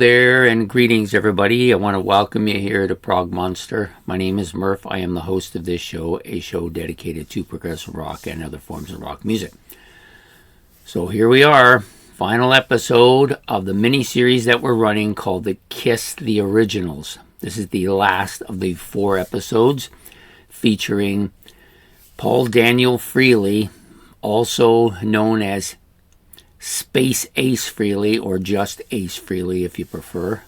There and greetings everybody. I want to welcome you here to Prog Monster. My name is Murph. I am the host of this show, a show dedicated to progressive rock and other forms of rock music. So here we are, final episode of the mini-series that we're running called the Kiss the Originals. This is the last of the 4 episodes featuring Paul Daniel Frehley, also known as Space Ace Frehley, or just Ace Frehley if you prefer.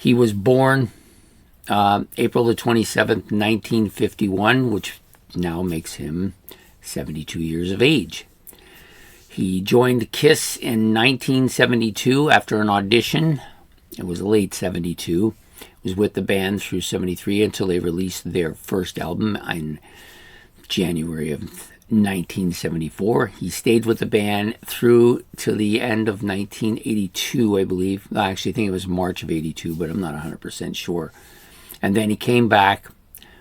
He was born April the 27th, 1951, which now makes him 72 years of age. He joined Kiss in 1972 after an audition. It was late 72. He was with the band through 73 until they released their first album in January of 1974. He stayed with the band through to the end of 1982, I believe. I actually think it was March of 82, but I'm not 100% sure. And then he came back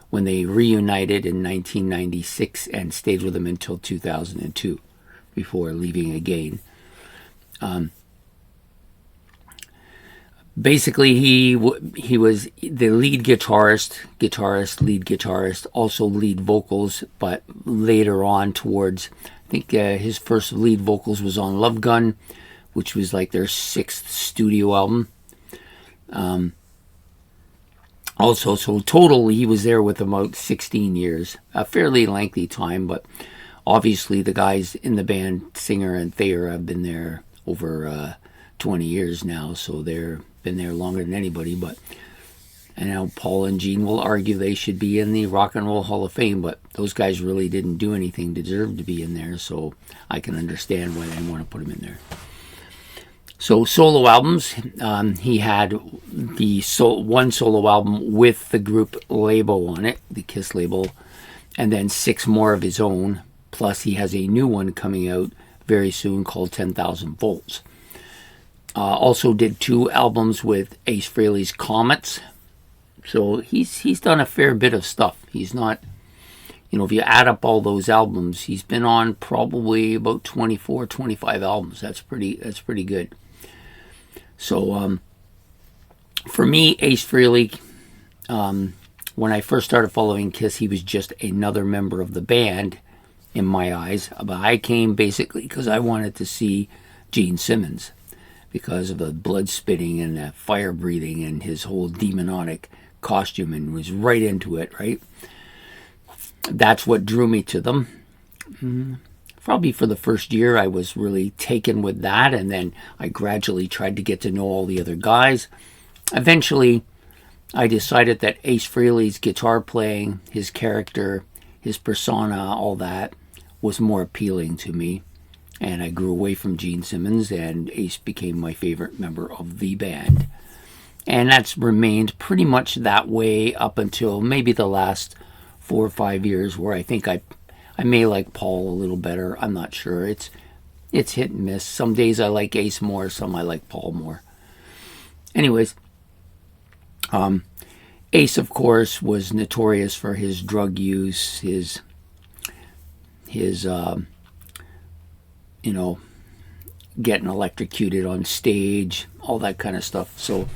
when they reunited in 1996 and stayed with them until 2002 before leaving again. Basically, he was the lead guitarist, also lead vocals, but later on towards, I think his first lead vocals was on Love Gun, which was like their 6th studio album. So total, he was there with about 16 years, a fairly lengthy time, but obviously the guys in the band, Singer and Thayer, have been there over 20 years now, so they're been there longer than anybody. But I know Paul and Gene will argue they should be in the Rock and Roll Hall of Fame, but those guys really didn't do anything to deserve to be in there, so I can understand why they didn't want to put them in there. So solo albums, he had the one solo album with the group label on it, the Kiss label, and then 6 more of his own, plus he has a new one coming out very soon called 10,000 Volts. Also did 2 albums with Ace Frehley's Comets. So he's done a fair bit of stuff. He's not, if you add up all those albums, he's been on probably about 24, 25 albums. That's pretty good. So for me, Ace Frehley, when I first started following Kiss, he was just another member of the band in my eyes. But I came basically because I wanted to see Gene Simmons, because of the blood spitting and the fire breathing and his whole demonic costume, and was right into it, right? That's what drew me to them. Probably for the first year I was really taken with that, and then I gradually tried to get to know all the other guys. Eventually I decided that Ace Frehley's guitar playing, his character, his persona, all that was more appealing to me. And I grew away from Gene Simmons, and Ace became my favorite member of the band. And that's remained pretty much that way up until maybe the last 4 or 5 years, where I think I may like Paul a little better. I'm not sure. It's hit and miss. Some days I like Ace more, some I like Paul more. Anyways, Ace, of course, was notorious for his drug use, his getting electrocuted on stage, all that kind of stuff. So,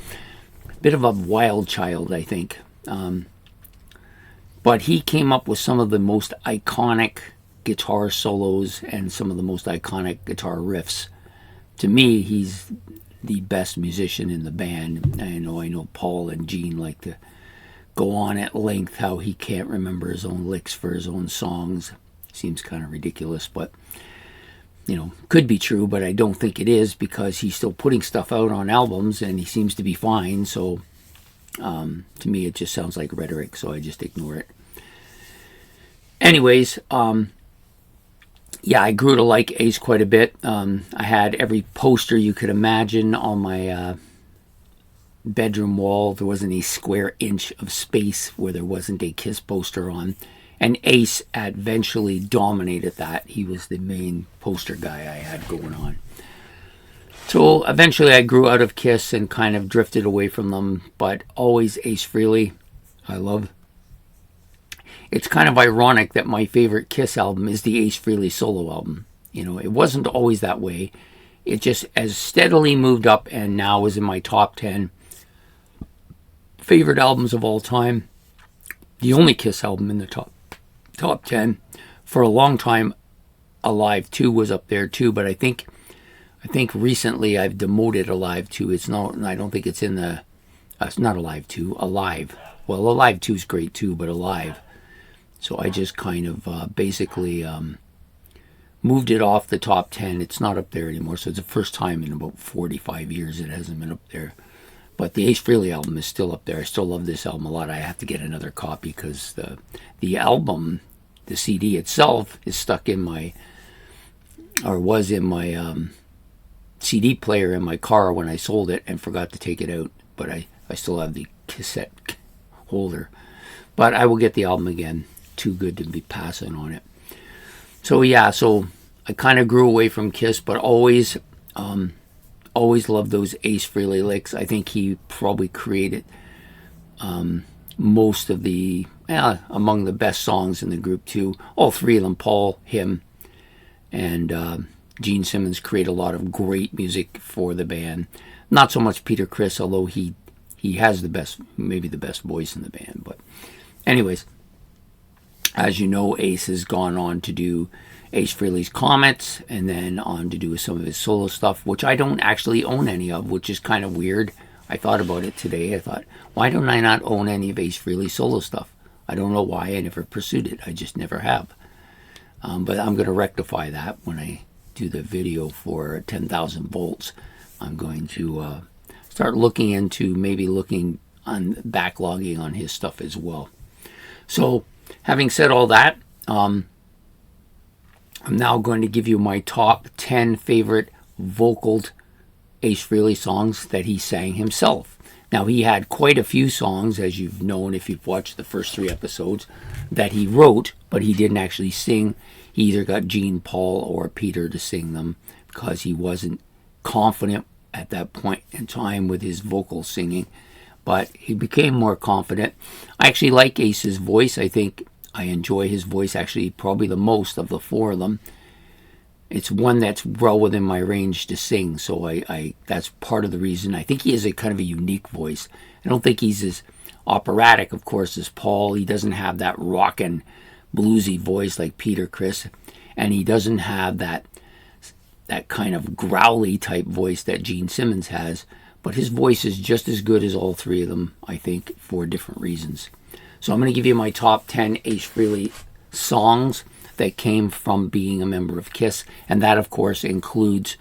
a bit of a wild child, I think. But he came up with some of the most iconic guitar solos and some of the most iconic guitar riffs. To me, he's the best musician in the band. I know Paul and Gene like to go on at length how he can't remember his own licks for his own songs. Seems kind of ridiculous, but could be true, but I don't think it is, because he's still putting stuff out on albums and he seems to be fine. So to me it just sounds like rhetoric, so I just ignore it. Anyways, I grew to like Ace quite a bit. I had every poster you could imagine on my bedroom wall. There wasn't a square inch of space where there wasn't a Kiss poster on. And Ace eventually dominated that. He was the main poster guy I had going on. So eventually I grew out of Kiss and kind of drifted away from them, but always Ace Frehley I love. It's kind of ironic that my favorite Kiss album is the Ace Frehley solo album. You know, it wasn't always that way. It just has steadily moved up and now is in my top 10 favorite albums of all time. The only Kiss album in the top 10. For a long time, Alive 2 was up there too, but I think recently I've demoted Alive 2. It's not, I don't think it's in the, it's not Alive 2, Alive. Well, Alive 2 is great too, but Alive. So I just kind of basically moved it off the top 10. It's not up there anymore, so it's the first time in about 45 years it hasn't been up there. But the Ace Frehley album is still up there. I still love this album a lot. I have to get another copy because the album, the CD itself, is stuck in my, or was in my CD player in my car when I sold it and forgot to take it out. But I still have the cassette holder. But I will get the album again. Too good to be passing on it. So yeah, so I kind of grew away from Kiss, but always loved those Ace Frehley licks. I think he probably created most of the, among the best songs in the group too. All three of them, Paul, him, and Gene Simmons, create a lot of great music for the band. Not so much Peter Criss, although he has the best, maybe the best voice in the band. But anyways, as you know, Ace has gone on to do Ace Frehley's Comets and then on to do some of his solo stuff, which I don't actually own any of, which is kind of weird. I thought about it today. I thought, why don't I not own any of Ace Frehley's solo stuff? I don't know why. I never pursued it. I just never have. But I'm going to rectify that when I do the video for 10,000 Volts. I'm going to start looking into maybe looking on backlogging on his stuff as well. So having said all that, I'm now going to give you my top 10 favorite vocaled Ace Frehley songs that he sang himself. Now, he had quite a few songs, as you've known if you've watched the first 3 episodes, that he wrote, but he didn't actually sing. He either got Gene, Paul, or Peter to sing them because he wasn't confident at that point in time with his vocal singing. But he became more confident. I actually like Ace's voice. I think I enjoy his voice actually probably the most of the 4 of them. It's one that's well within my range to sing, so I that's part of the reason. I think he has a kind of a unique voice. I don't think he's as operatic, of course, as Paul. He doesn't have that rockin' bluesy voice like Peter Criss, and he doesn't have that kind of growly type voice that Gene Simmons has. But his voice is just as good as all 3 of them, I think, for different reasons. So I'm going to give you my top 10 Ace Frehley songs that came from being a member of Kiss. And that, of course, includes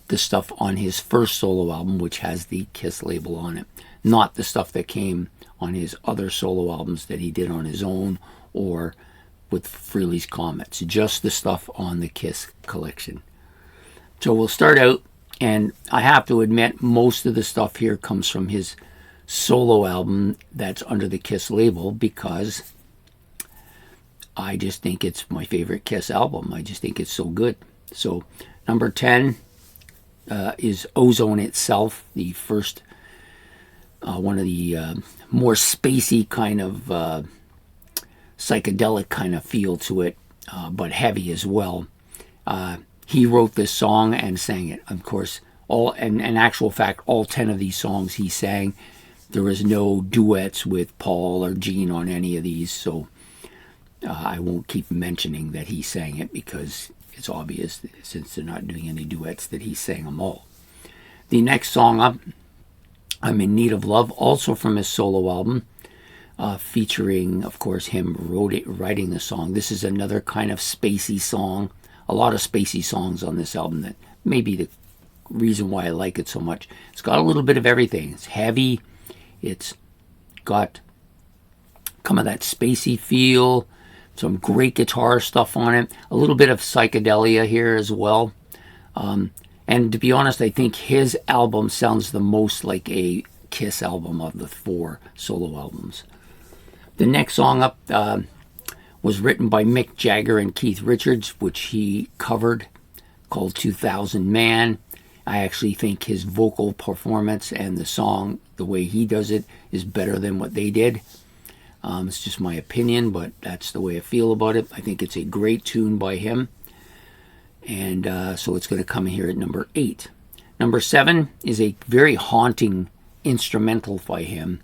the stuff on his first solo album, which has the Kiss label on it. Not the stuff that came on his other solo albums that he did on his own or with Frehley's Comets. Just the stuff on the Kiss collection. So we'll start out, and I have to admit, most of the stuff here comes from his solo album that's under the Kiss label because I just think it's my favorite Kiss album. I just think it's so good. So number 10 is Ozone itself, the first one of the more spacey kind of psychedelic kind of feel to it, but heavy as well. He wrote this song and sang it. Of course, in actual fact, all 10 of these songs he sang. There was no duets with Paul or Gene on any of these, so I won't keep mentioning that he sang it because it's obvious, since they're not doing any duets, that he sang them all. The next song up, I'm in Need of Love, also from his solo album, featuring, of course, him writing the song. This is another kind of spacey song. A lot of spacey songs on this album that may be the reason why I like it so much. It's got a little bit of everything. It's heavy. It's got kind of that spacey feel. Some great guitar stuff on it. A little bit of psychedelia here as well. And to be honest, I think his album sounds the most like a Kiss album of the 4 solo albums. The next song up was written by Mick Jagger and Keith Richards, which he covered, called 2000 Man. I actually think his vocal performance and the song, the way he does it, is better than what they did. It's just my opinion, but that's the way I feel about it. I think it's a great tune by him. And so it's going to come here at number 8. Number 7 is a very haunting instrumental by him.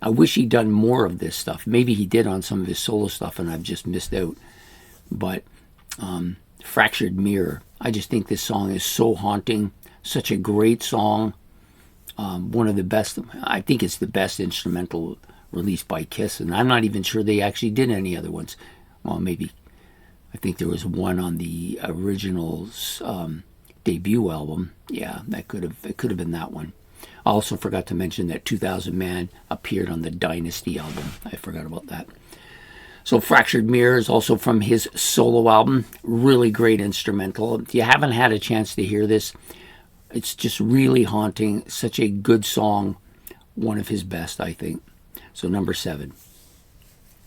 I wish he'd done more of this stuff. Maybe he did on some of his solo stuff and I've just missed out. But Fractured Mirror. I just think this song is so haunting. Such a great song. One of the best. I think it's the best instrumental released by Kiss. And I'm not even sure they actually did any other ones. Well, maybe. I think there was one on the original's debut album. Yeah, it could have been that one. I also forgot to mention that 2000 Man appeared on the Dynasty album. I forgot about that. So Fractured Mirror is also from his solo album. Really great instrumental. If you haven't had a chance to hear this, it's just really haunting. Such a good song. One of his best, I think. So number 7.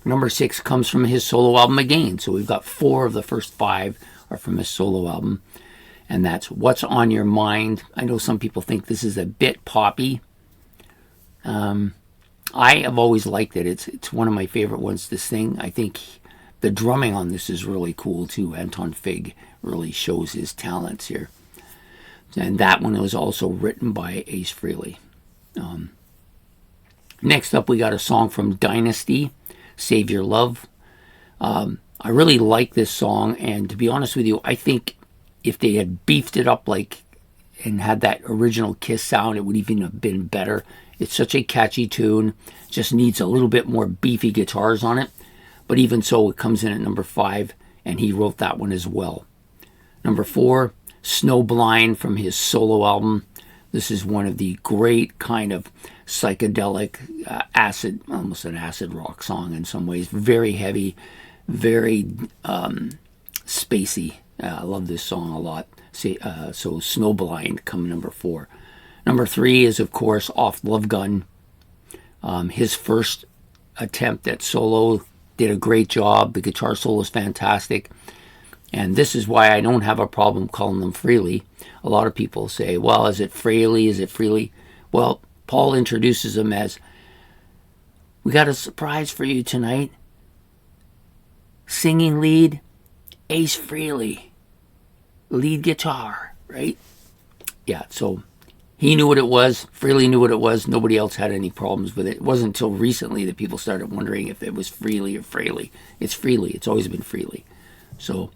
Number 6 comes from his solo album again. So we've got 4 of the first 5 are from his solo album. And that's What's on Your Mind. I know some people think this is a bit poppy. I have always liked it. It's one of my favorite ones to sing. I think the drumming on this is really cool too. Anton Fig really shows his talents here. And that one was also written by Ace Frehley. Next up, we got a song from Dynasty, Save Your Love. I really like this song, and to be honest with you, I think if they had beefed it up and had that original Kiss sound, it would even have been better. It's such a catchy tune, just needs a little bit more beefy guitars on it. But even so, it comes in at number 5, and he wrote that one as well. Number 4, Snowblind from his solo album. This is one of the great kind of psychedelic acid, almost an acid rock song in some ways. Very heavy, very spacey. I love this song a lot. So Snowblind come number 4. Number 3 is, of course, Off Love Gun. His first attempt at solo, did a great job. The guitar solo is fantastic. And this is why I don't have a problem calling them Frehley. A lot of people say, well, is it Frehley? Is it Frehley? Well, Paul introduces him as, we got a surprise for you tonight. Singing lead, Ace Frehley. Lead guitar, right? Yeah, so he knew what it was. Frehley knew what it was. Nobody else had any problems with it. It wasn't until recently that people started wondering if it was Frehley or Frehley. It's Frehley. It's always been Frehley. So,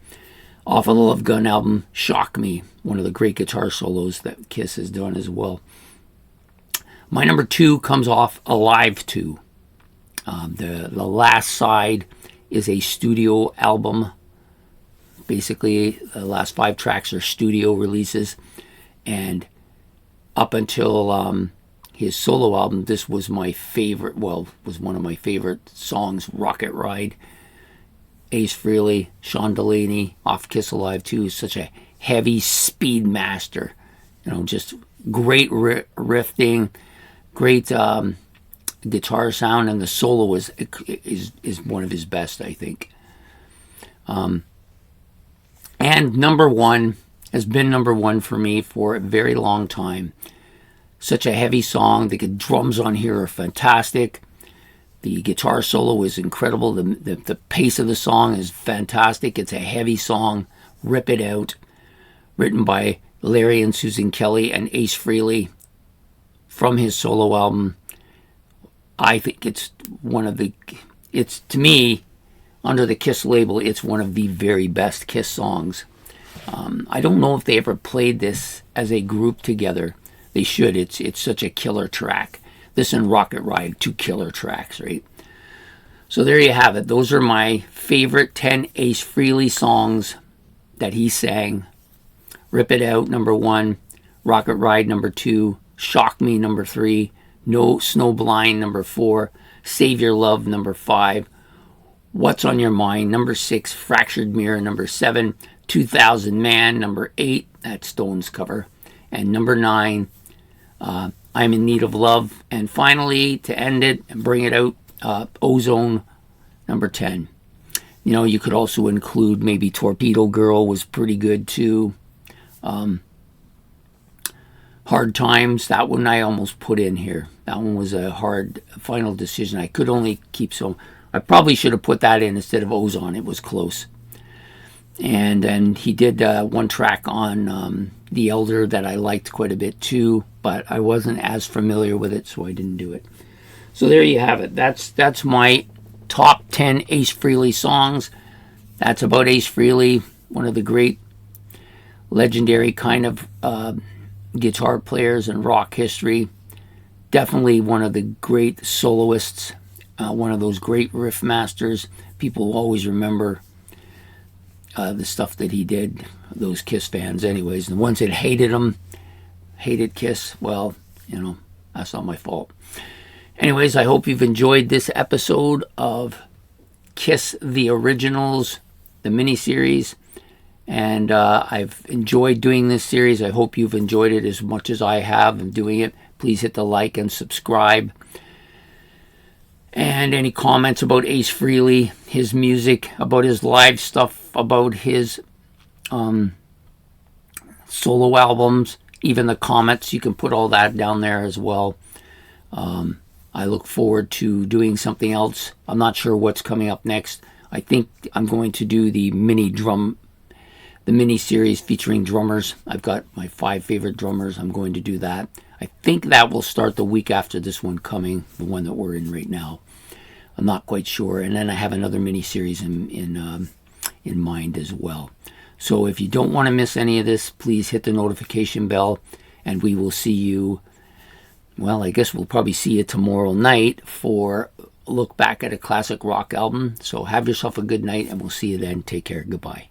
off of the Love Gun album, Shock Me, one of the great guitar solos that Kiss has done as well. My number 2 comes off Alive 2. The last side is a studio album. Basically, the last 5 tracks are studio releases. And up until his solo album, this was my favorite, was one of my favorite songs, Rocket Ride. Ace Frehley, Sean Delaney, off Kiss Alive 2 is such a heavy speed master. Just great riffing, great guitar sound, and the solo is one of his best, I think. And number 1 has been number 1 for me for a very long time. Such a heavy song. The drums on here are fantastic. The guitar solo is incredible. The pace of the song is fantastic. It's a heavy song. Rip It Out. Written by Larry and Susan Kelly and Ace Frehley from his solo album. I think it's to me, under the Kiss label, it's one of the very best Kiss songs. I don't know if they ever played this as a group together. They should. It's such a killer track. This and Rocket Ride, 2 killer tracks, right? So there you have it. Those are my favorite 10 Ace Frehley songs that he sang. Rip It Out, number 1. Rocket Ride, number 2. Shock Me, number 3. No Snowblind, number 4. Save Your Love, number 5. What's on Your Mind, number 6. Fractured Mirror, number 7. 2000 Man, number 8. That Stones cover. And number 9, I'm in Need of Love. And finally, to end it and bring it out, Ozone, number 10. You could also include maybe Torpedo Girl was pretty good too. Hard Times, that one I almost put in here. That one was a hard final decision. I could only keep I probably should have put that in instead of Ozone. It was close. And then he did one track on The Elder that I liked quite a bit too, but I wasn't as familiar with it, so I didn't do it. So there you have it. That's my top 10 Ace Frehley songs. That's about Ace Frehley, one of the great legendary kind of guitar players in rock history. Definitely one of the great soloists, one of those great riff masters. People will always remember the stuff that he did, those Kiss fans anyways. The ones that hated him, hated Kiss, well, that's not my fault. Anyways, I hope you've enjoyed this episode of Kiss the Originals, the mini-series. And I've enjoyed doing this series. I hope you've enjoyed it as much as I have in doing it. Please hit the like and subscribe. And any comments about Ace Frehley, his music, about his live stuff, about his solo albums, even the comments, you can put all that down there as well. I look forward to doing something else. I'm not sure what's coming up next. I think I'm going to do the mini series featuring drummers. I've got my 5 favorite drummers. I'm going to do that. I think that will start the week after this one coming, the one that we're in right now. I'm not quite sure. And then I have another mini series in mind as well. So if you don't want to miss any of this, please hit the notification bell, and we will see you. Well, I guess we'll probably see you tomorrow night for a look back at a classic rock album. So have yourself a good night, and we'll see you then. Take care. Goodbye.